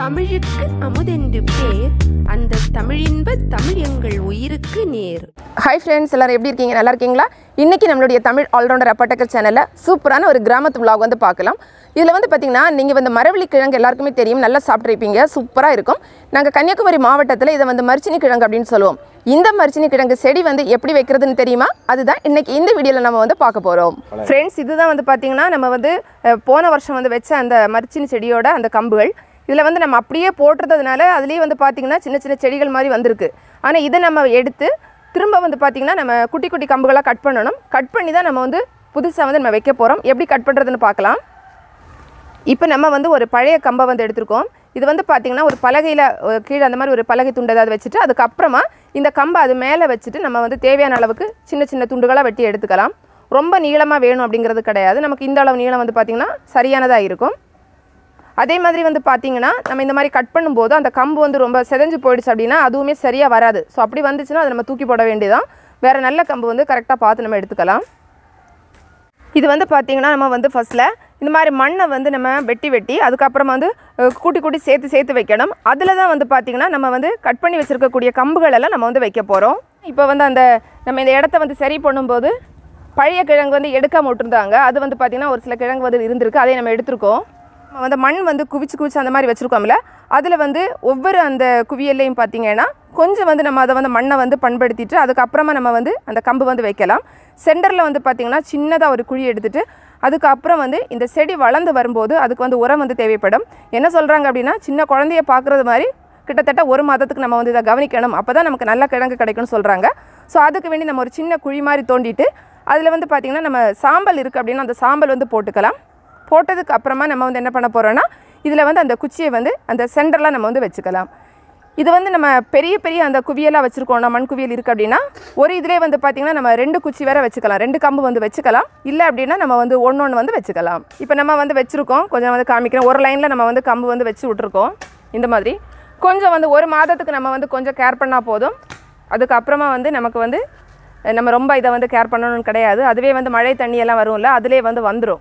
தமிழுக்கு அமுதென்று பேர் அந்த தமிழின்ப தமிழ் எங்கள் உயிருக்கு நேர். ஹாய் ஃப்ரெண்ட்ஸ், எல்லாரும் எப்படி இருக்கீங்க? நல்லா இருக்கீங்களா? இன்றைக்கி நம்மளுடைய தமிழ் ஆல்ரவுண்டர் அப்பட்டக்கர் சேனலில் சூப்பரான ஒரு கிராமத்து vlog வந்து பார்க்கலாம். இதில் வந்து பார்த்திங்கன்னா நீங்கள் வந்து மரவள்ளி கிழங்கு எல்லாருக்குமே தெரியும், நல்லா சாப்பிட்ருப்பீங்க, சூப்பராக இருக்கும். நாங்கள் கன்னியாகுமரி மாவட்டத்தில் இதை வந்து மரச்சினி கிழங்கு அப்படின்னு சொல்லுவோம். இந்த மரச்சினி கிழங்கு செடி வந்து எப்படி வைக்கிறதுன்னு தெரியுமா? அதுதான் இன்றைக்கி இந்த வீடியோவில் நம்ம வந்து பார்க்க போகிறோம். ஃப்ரெண்ட்ஸ், இதுதான் வந்து பார்த்திங்கன்னா நம்ம வந்து போன வருஷம் வந்து வச்ச அந்த மரச்சினி செடியோட அந்த கம்புகள். இதில் வந்து நம்ம அப்படியே போட்டுறதுனால அதுலேயே வந்து பார்த்திங்கன்னா சின்ன சின்ன செடிகள் மாதிரி வந்திருக்கு. ஆனால் இதை நம்ம எடுத்து திரும்ப வந்து பார்த்திங்கன்னா நம்ம குட்டி குட்டி கம்புகளாக கட் பண்ணணும். கட் பண்ணி தான் நம்ம வந்து புதுசாக வந்து நம்ம வைக்க போகிறோம். எப்படி கட் பண்ணுறதுன்னு பார்க்கலாம். இப்போ நம்ம வந்து ஒரு பழைய கம்பை வந்து எடுத்துருக்கோம். இது வந்து பார்த்திங்கன்னா ஒரு பலகையில் கீழே அந்த மாதிரி ஒரு பலகை துண்டு ஏதாவது வச்சுட்டு அதுக்கப்புறமா இந்த கம்பை அது மேலே வச்சுட்டு நம்ம வந்து தேவையான அளவுக்கு சின்ன சின்ன துண்டுகளாக வெட்டி எடுத்துக்கலாம். ரொம்ப நீளமாக வேணும் அப்படிங்கிறது கிடையாது. நமக்கு இந்த அளவு நீளம் வந்து பார்த்திங்கன்னா சரியானதாக இருக்கும். அதே மாதிரி வந்து பார்த்திங்கன்னா நம்ம இந்த மாதிரி கட் பண்ணும்போது அந்த கம்பு வந்து ரொம்ப செதஞ்சு போயிடுச்சு அப்படின்னா அதுவுமே சரியாக வராது. ஸோ அப்படி வந்துச்சுன்னா அதை நம்ம தூக்கி போட வேண்டியதான். வேறு நல்ல கம்பு வந்து கரெக்டாக பார்த்து நம்ம எடுத்துக்கலாம். இது வந்து பார்த்திங்கன்னா நம்ம வந்து ஃபஸ்ட்டில் இந்த மாதிரி மண்ணை வந்து நம்ம வெட்டி அதுக்கப்புறமா வந்து கூட்டி சேர்த்து வைக்கணும். அதில் தான் வந்து பார்த்திங்கன்னா நம்ம வந்து கட் பண்ணி வச்சுருக்கக்கூடிய கம்புகளெல்லாம் நம்ம வந்து வைக்க போகிறோம். இப்போ வந்து அந்த நம்ம இந்த இடத்த வந்து சரி பண்ணும்போது பழைய கிழங்கு வந்து எடுக்காமல் விட்டுருந்தாங்க. அது வந்து பார்த்திங்கன்னா ஒரு சில கிழங்கு வந்து இருந்திருக்கு, அதை நம்ம எடுத்துருக்கோம். நம்ம வந்து மண் வந்து குவிச்சு அந்த மாதிரி வச்சுருக்கோம்ல, அதில் வந்து ஒவ்வொரு அந்த குவியல்லையும் பார்த்திங்கன்னா கொஞ்சம் வந்து நம்ம அதை வந்து மண்ணை வந்து பண்படுத்திட்டு அதுக்கப்புறமா நம்ம வந்து அந்த கம்பு வந்து வைக்கலாம். சென்டரில் வந்து பார்த்திங்கன்னா சின்னதாக ஒரு குழி எடுத்துகிட்டு அதுக்கப்புறம் வந்து இந்த செடி வளர்ந்து வரும்போது அதுக்கு வந்து உரம் வந்து தேவைப்படும். என்ன சொல்கிறாங்க அப்படின்னா, சின்ன குழந்தைய பார்க்குறது மாதிரி கிட்டத்தட்ட 1 மாதத்துக்கு நம்ம வந்து இதை கவனிக்கணும். அப்போ தான் நமக்கு நல்ல கிழங்கு கிடைக்கும்னு சொல்கிறாங்க. ஸோ அதுக்கு வேண்டி நம்ம ஒரு சின்ன குழி மாதிரி தோண்டிட்டு அதில் வந்து பார்த்திங்கன்னா நம்ம சாம்பல் இருக்குது அப்படின்னா அந்த சாம்பல் வந்து போட்டுக்கலாம். போட்டதுக்கு அப்புறமா நம்ம வந்து என்ன பண்ண போகிறோன்னா இதில் வந்து அந்த குச்சியை வந்து அந்த சென்டரில் நம்ம வந்து வச்சுக்கலாம். இது வந்து நம்ம பெரிய அந்த குவியலாக வச்சுருக்கோம். மண் குவியல் இருக்குது அப்படின்னா ஒரு இதிலே வந்து பார்த்திங்கன்னா நம்ம 2 குச்சி வேறு வச்சுக்கலாம், 2 கம்பு வந்து வச்சுக்கலாம். இல்லை அப்படின்னா நம்ம வந்து ஒன்று வந்து வச்சுக்கலாம். இப்போ நம்ம வந்து வச்சுருக்கோம், கொஞ்சம் வந்து காமிக்கிறோம். ஒரு லைனில் நம்ம வந்து கம்பு வந்து வச்சு விட்ருக்கோம். இந்த மாதிரி கொஞ்சம் வந்து 1 மாதத்துக்கு நம்ம வந்து கொஞ்சம் கேர் பண்ணால் போதும். அதுக்கப்புறமா வந்து நமக்கு வந்து நம்ம ரொம்ப இதை வந்து கேர் பண்ணணும்னு கிடையாது. அதுவே வந்து மழை தண்ணியெல்லாம் வரும்ல, அதிலே வந்து வந்துடும்.